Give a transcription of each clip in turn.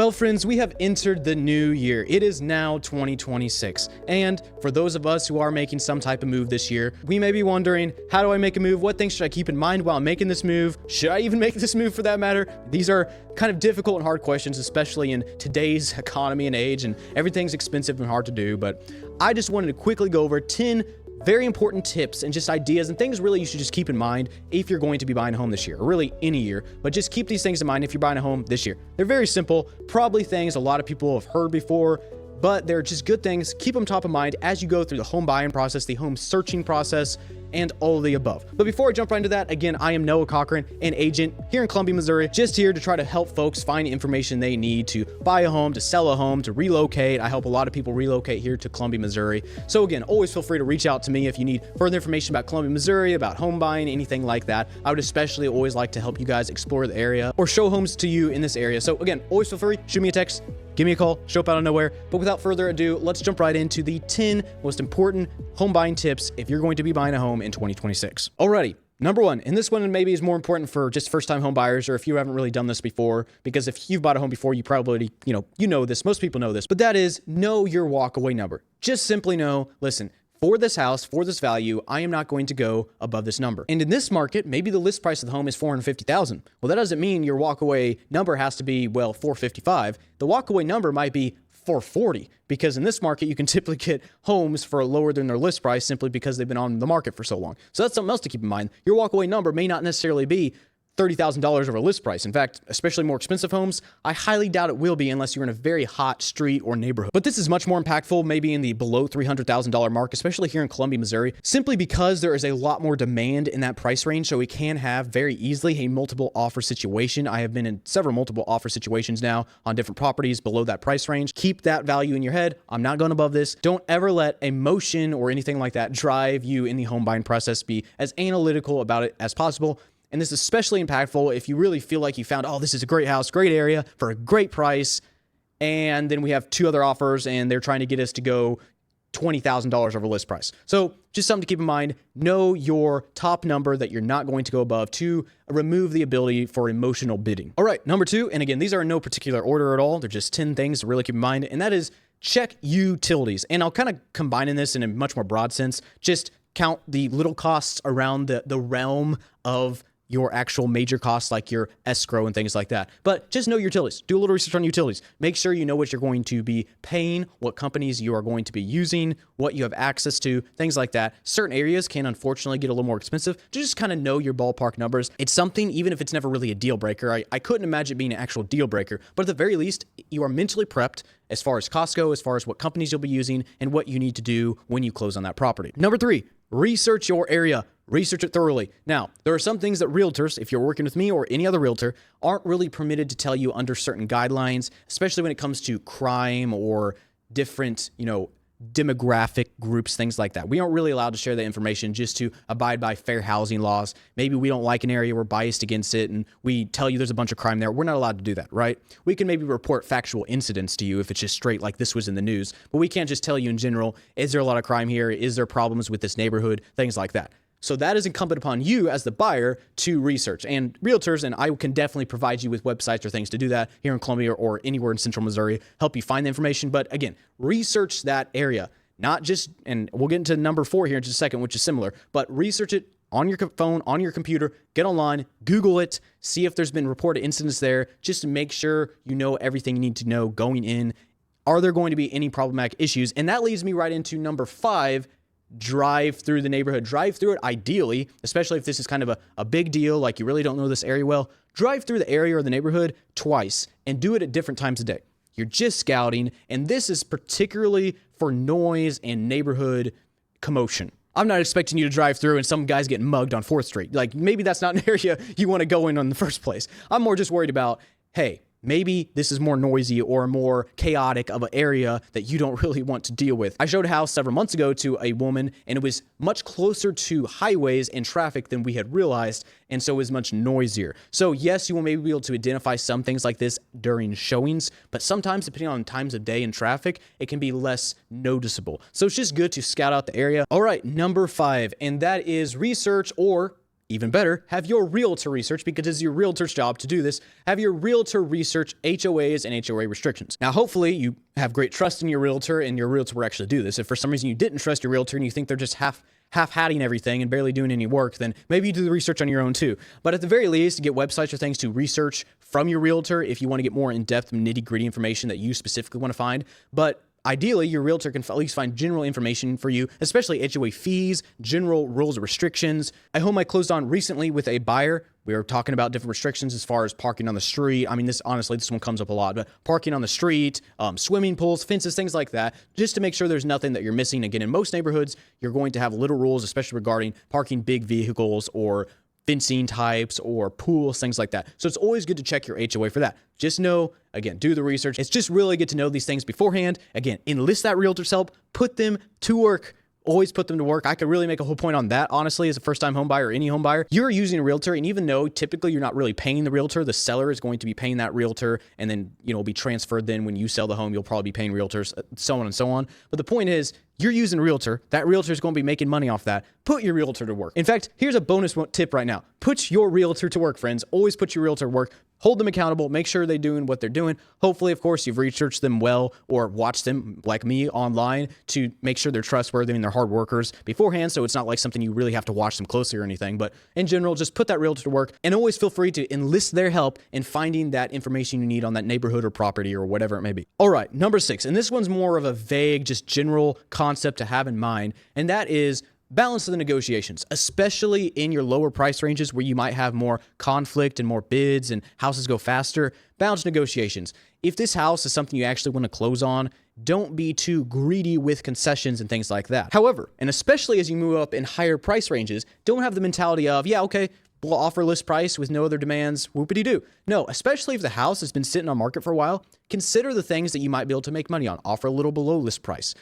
Well, friends, we have entered the new year. It is now 2026. And for those of us who are making some type of move this year, we may be wondering, how do I make a move? What things should I keep in mind while I'm making this move? Should I even make this move for that matter? These are kind of difficult and hard questions, especially in today's economy and age, and everything's expensive and hard to do. But I just wanted to quickly go over 10 very important tips and just ideas and things really you should just keep in mind if you're going to be buying a home this year, or really any year, but just keep these things in mind if you're buying a home this year. They're very simple, probably things a lot of people have heard before, but they're just good things. Keep them top of mind as you go through the home buying process, the home searching process, and all of the above. But before I jump right into that, again, I am Noah Cochran, an agent here in Columbia, Missouri, just here to try to help folks find information they need to buy a home, to sell a home, to relocate. I help a lot of people relocate here to Columbia, Missouri. So again, always feel free to reach out to me if you need further information about Columbia, Missouri, about home buying, anything like that. I would especially always like to help you guys explore the area or show homes to you in this area. So again, always feel free, shoot me a text, give me a call, show up out of nowhere. But without further ado, let's jump right into the 10 most important home buying tips if you're going to be buying a home in 2026. Alrighty, number one, and this one maybe is more important for just first-time home buyers, or if you haven't really done this before, because if you've bought a home before, you probably, you know this, most people know this, but that is know your walkaway number. Just simply know, listen, for this house, for this value, I am not going to go above this number. And in this market, maybe the list price of the home is $450,000. Well, that doesn't mean your walkaway number has to be, well, $455,000. The walkaway number might be $440,000, because in this market, you can typically get homes for lower than their list price simply because they've been on the market for so long. So that's something else to keep in mind. Your walkaway number may not necessarily be $30,000 over list price. In fact, especially more expensive homes, I highly doubt it will be unless you're in a very hot street or neighborhood. But this is much more impactful maybe in the below $300,000 mark, especially here in Columbia, Missouri, simply because there is a lot more demand in that price range. So we can have very easily a multiple offer situation. I have been in several multiple offer situations now on different properties below that price range. Keep that value in your head. I'm not going above this. Don't ever let emotion or anything like that drive you in the home buying process. Be as analytical about it as possible. And this is especially impactful if you really feel like you found, oh, this is a great house, great area for a great price. And then we have two other offers and they're trying to get us to go $20,000 over list price. So just something to keep in mind, know your top number that you're not going to go above to remove the ability for emotional bidding. All right, number two, and again, these are in no particular order at all. They're just 10 things to really keep in mind. And that is check utilities. And I'll kind of combine in this in a much more broad sense. Just count the little costs around the realm of your actual major costs like your escrow and things like that. But just know your utilities. Do a little research on utilities. Make sure you know what you're going to be paying, what companies you are going to be using, what you have access to, things like that. Certain areas can unfortunately get a little more expensive. Just kind of know your ballpark numbers. It's something, even if it's never really a deal breaker, I couldn't imagine it being an actual deal breaker, but at the very least, you are mentally prepped as far as costs go, as far as what companies you'll be using and what you need to do when you close on that property. Number three, research your area. Research it thoroughly. Now, there are some things that realtors, if you're working with me or any other realtor, aren't really permitted to tell you under certain guidelines, especially when it comes to crime or different, demographic groups, things like that. We aren't really allowed to share that information just to abide by fair housing laws. Maybe we don't like an area, we're biased against it, and we tell you there's a bunch of crime there. We're not allowed to do that, right? We can maybe report factual incidents to you if it's just straight like this was in the news, but we can't just tell you in general, is there a lot of crime here? Is there problems with this neighborhood? Things like that. So that is incumbent upon you as the buyer to research. And realtors, and I can definitely provide you with websites or things to do that here in Columbia or anywhere in central Missouri, help you find the information. But again, research that area, not just, and we'll get into number 4 here in just a second, which is similar, but research it on your phone, on your computer, get online, Google it, see if there's been reported incidents there, just to make sure you know everything you need to know going in. Are there going to be any problematic issues? And that leads me right into number 5, drive through the neighborhood. Drive through it ideally, especially if this is kind of a big deal, like you really don't know this area well. Drive through the area or the neighborhood twice and do it at different times of day. You're just scouting, and this is particularly for noise and neighborhood commotion. I'm not expecting you to drive through and some guy's getting mugged on 4th Street. Like, maybe that's not an area you want to go in the first place. I'm more just worried about, hey, maybe this is more noisy or more chaotic of an area that you don't really want to deal with. I showed a house several months ago to a woman, and it was much closer to highways and traffic than we had realized, and so it was much noisier. So yes, you will maybe be able to identify some things like this during showings, but sometimes, depending on times of day and traffic, it can be less noticeable. So it's just good to scout out the area. All right, number 5, and that is research or even better, have your realtor research, because it's your realtor's job to do this. Have your realtor research HOAs and HOA restrictions. Now, hopefully you have great trust in your realtor and your realtor will actually do this. If for some reason you didn't trust your realtor and you think they're just half-hatting everything and barely doing any work, then maybe you do the research on your own too. But at the very least, get websites or things to research from your realtor if you want to get more in-depth, nitty-gritty information that you specifically want to find. But ideally, your realtor can at least find general information for you, especially HOA fees, general rules and restrictions. A home I closed on recently with a buyer, we were talking about different restrictions as far as parking on the street. I mean, this one comes up a lot, but parking on the street, swimming pools, fences, things like that, just to make sure there's nothing that you're missing. Again, in most neighborhoods, you're going to have little rules, especially regarding parking big vehicles or fencing types or pools, things like that. So it's always good to check your HOA for that. Just know, again, do the research. It's just really good to know these things beforehand. Again, enlist that realtor's help, put them to work. Always put them to work. I could really make a whole point on that, honestly, as a first-time home buyer or any home buyer. You're using a realtor, and even though typically you're not really paying the realtor, the seller is going to be paying that realtor, and then, be transferred. Then when you sell the home, you'll probably be paying realtors, so on and so on. But the point is, you're using a realtor. That realtor is going to be making money off that. Put your realtor to work. In fact, here's a bonus tip right now. Put your realtor to work, friends. Always put your realtor to work. Hold them accountable. Make sure they're doing what they're doing. Hopefully, of course, you've researched them well or watched them, like me, online to make sure they're trustworthy and they're hard workers beforehand. So it's not like something you really have to watch them closely or anything. But in general, just put that realtor to work, and always feel free to enlist their help in finding that information you need on that neighborhood or property or whatever it may be. All right, number 6, and this one's more of a vague, just general concept to have in mind, and that is balance the negotiations, especially in your lower price ranges where you might have more conflict and more bids and houses go faster. Balance negotiations. If this house is something you actually want to close on, don't be too greedy with concessions and things like that. However, and especially as you move up in higher price ranges, don't have the mentality of, yeah, okay, we'll offer list price with no other demands, whoopity-doo. No, especially if the house has been sitting on market for a while, consider the things that you might be able to make money on. Offer a little below list price.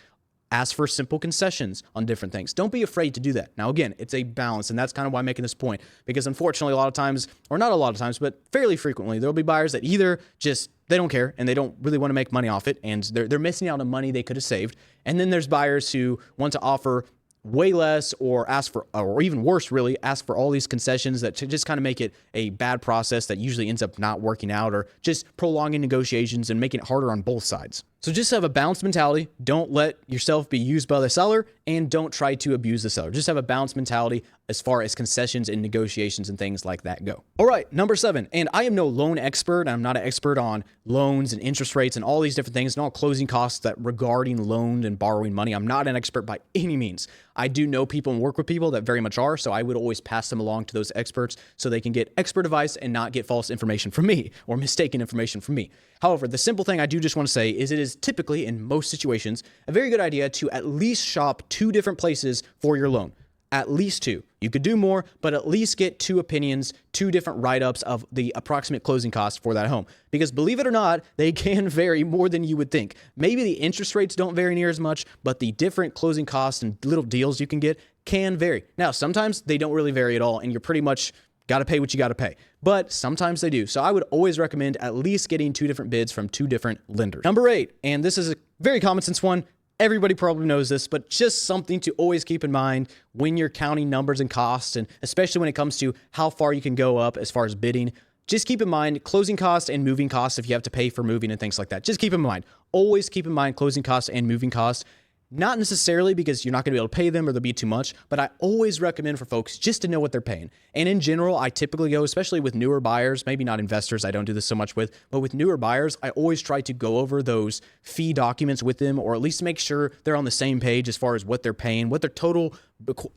Ask for simple concessions on different things. Don't be afraid to do that. Now, again, it's a balance, and that's kind of why I'm making this point, because unfortunately, a lot of times, or not a lot of times, but fairly frequently, there'll be buyers that either just, they don't care, and they don't really want to make money off it, and they're missing out on money they could have saved. And then there's buyers who want to offer way less or ask for, or even worse, really, ask for all these concessions that to just kind of make it a bad process that usually ends up not working out or just prolonging negotiations and making it harder on both sides. So just have a balanced mentality. Don't let yourself be used by the seller, and don't try to abuse the seller. Just have a balanced mentality as far as concessions and negotiations and things like that go. All right, number 7, and I am no loan expert. I'm not an expert on loans and interest rates and all these different things and all closing costs that regarding loaned and borrowing money. I'm not an expert by any means. I do know people and work with people that very much are, so I would always pass them along to those experts so they can get expert advice and not get false information from me or mistaken information from me. However, the simple thing I do just want to say is it is typically, in most situations, a very good idea to at least shop 2 different places for your loan. At least 2. You could do more, but at least get 2 opinions, 2 different write-ups of the approximate closing costs for that home. Because believe it or not, they can vary more than you would think. Maybe the interest rates don't vary near as much, but the different closing costs and little deals you can get can vary. Now, sometimes they don't really vary at all, and you're pretty much got to pay what you got to pay. But sometimes they do. So I would always recommend at least getting 2 different bids from 2 different lenders. Number 8, and this is a very common sense one. Everybody probably knows this, but just something to always keep in mind when you're counting numbers and costs, and especially when it comes to how far you can go up as far as bidding. Just keep in mind closing costs and moving costs if you have to pay for moving and things like that. Just keep in mind. Always keep in mind closing costs and moving costs. Not necessarily because you're not going to be able to pay them or they'll be too much, but I always recommend for folks just to know what they're paying. And in general, I typically go, especially with newer buyers, maybe not investors, I don't do this so much with, but with newer buyers, I always try to go over those fee documents with them, or at least make sure they're on the same page as far as what they're paying, what their total,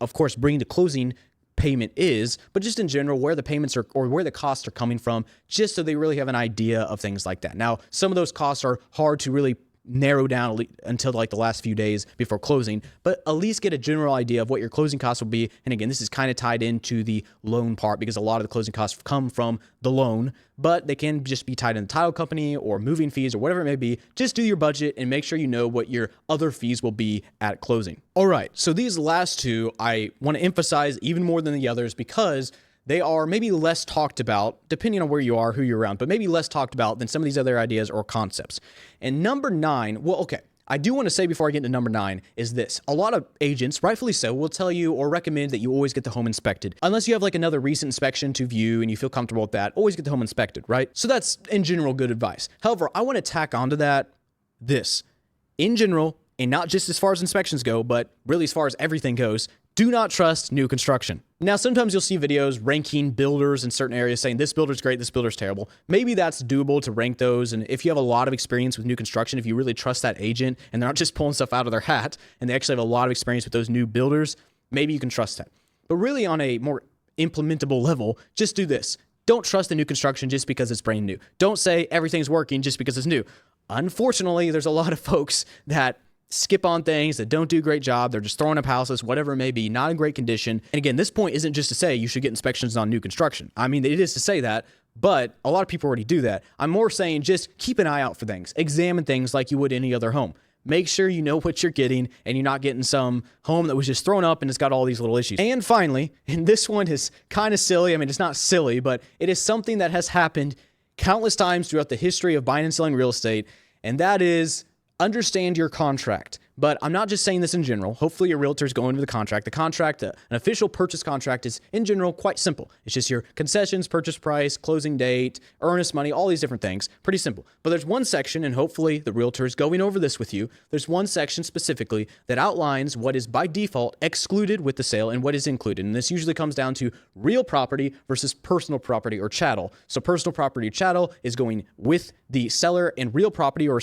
of course, bringing to closing payment is, but just in general, where the payments are or where the costs are coming from, just so they really have an idea of things like that. Now, some of those costs are hard to really narrow down until like the last few days before closing, but at least get a general idea of what your closing costs will be. And again, this is kind of tied into the loan part because a lot of the closing costs come from the loan, but they can just be tied in the title company or moving fees or whatever it may be. Just do your budget and make sure you know what your other fees will be at closing. All right, so these last 2 I want to emphasize even more than the others because they are maybe less talked about, depending on where you are, who you're around, but maybe less talked about than some of these other ideas or concepts. And number 9, well, okay, I do want to say before I get into number 9 is this. A lot of agents, rightfully so, will tell you or recommend that you always get the home inspected. Unless you have like another recent inspection to view and you feel comfortable with that, always get the home inspected, right? So that's in general good advice. However, I want to tack onto that this. In general, and not just as far as inspections go, but really as far as everything goes, do not trust new construction. Now, sometimes you'll see videos ranking builders in certain areas saying this builder's great, this builder's terrible. Maybe that's doable to rank those. And if you have a lot of experience with new construction, if you really trust that agent and they're not just pulling stuff out of their hat and they actually have a lot of experience with those new builders, maybe you can trust that. But really on a more implementable level, just do this. Don't trust the new construction just because it's brand new. Don't say everything's working just because it's new. Unfortunately, there's a lot of folks that skip on things, that don't do a great job. They're just throwing up houses, whatever it may be, not in great condition. And again, this point isn't just to say you should get inspections on new construction. I mean, it is to say that, but a lot of people already do that. I'm more saying just keep an eye out for things. Examine things like you would any other home. Make sure you know what you're getting and you're not getting some home that was just thrown up and it's got all these little issues. And finally, and this one is kind of silly. I mean, it's not silly, but it is something that has happened countless times throughout the history of buying and selling real estate, and that is understand your contract. But I'm not just saying this in general. Hopefully your realtor's going over the contract. The contract, an official purchase contract, is in general quite simple. It's just your concessions, purchase price, closing date, earnest money, all these different things. Pretty simple. But there's one section, and hopefully the realtor is going over this with you. There's one section specifically that outlines what is by default excluded with the sale and what is included. And this usually comes down to real property versus personal property or chattel. So personal property or chattel is going with the seller, and real property or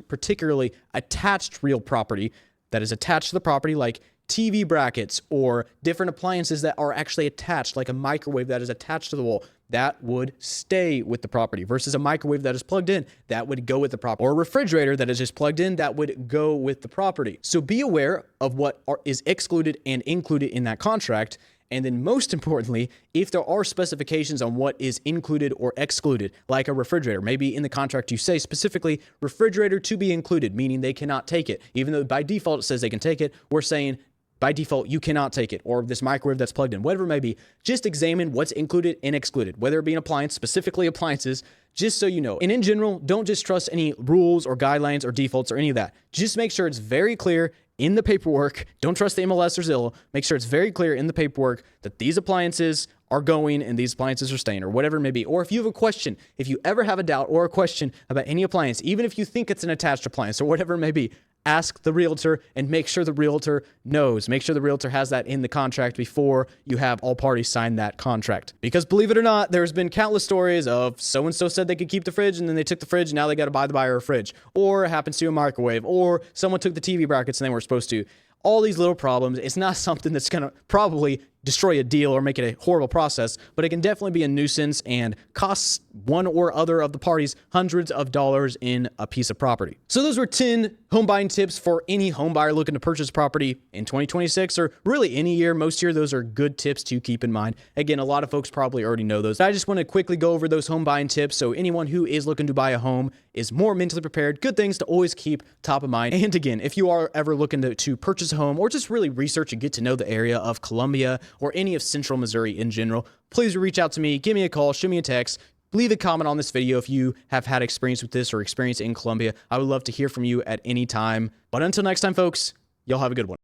particularly attached real property that is attached to the property, like TV brackets or different appliances that are actually attached, like a microwave that is attached to the wall, that would stay with the property versus a microwave that is plugged in, that would go with the property, or a refrigerator that is just plugged in, that would go with the property. So be aware of what is excluded and included in that contract. And then most importantly, if there are specifications on what is included or excluded, like a refrigerator, maybe in the contract you say specifically refrigerator to be included, meaning they cannot take it. Even though by default it says they can take it, we're saying by default you cannot take it, or this microwave that's plugged in, whatever it may be. Just examine what's included and excluded, whether it be an appliance, specifically appliances, just so you know. And in general, don't just trust any rules or guidelines or defaults or any of that. Just make sure it's very clear in the paperwork. Don't trust the MLS or Zillow. Make sure it's very clear in the paperwork that these appliances are going and these appliances are staying, or whatever it may be. Or if you have a question, if you ever have a doubt or a question about any appliance, even if you think it's an attached appliance or whatever it may be, ask the realtor and make sure the realtor knows. Make sure the realtor has that in the contract before you have all parties sign that contract. Because believe it or not, there's been countless stories of so-and-so said they could keep the fridge and then they took the fridge and now they got to buy the buyer a fridge. Or it happens to a microwave. Or someone took the TV brackets and they weren't supposed to. All these little problems. It's not something that's going to probably destroy a deal or make it a horrible process, but it can definitely be a nuisance and costs one or other of the parties hundreds of dollars in a piece of property. So those were 10 home buying tips for any home buyer looking to purchase property in 2026 or really any year. Most year, those are good tips to keep in mind. Again, a lot of folks probably already know those. I just want to quickly go over those home buying tips so anyone who is looking to buy a home is more mentally prepared. Good things to always keep top of mind. And again, if you are ever looking to purchase a home or just really research and get to know the area of Columbia or any of Central Missouri in general, please reach out to me, give me a call, shoot me a text, leave a comment on this video if you have had experience with this or experience in Columbia. I would love to hear from you at any time. But until next time, folks, y'all have a good one.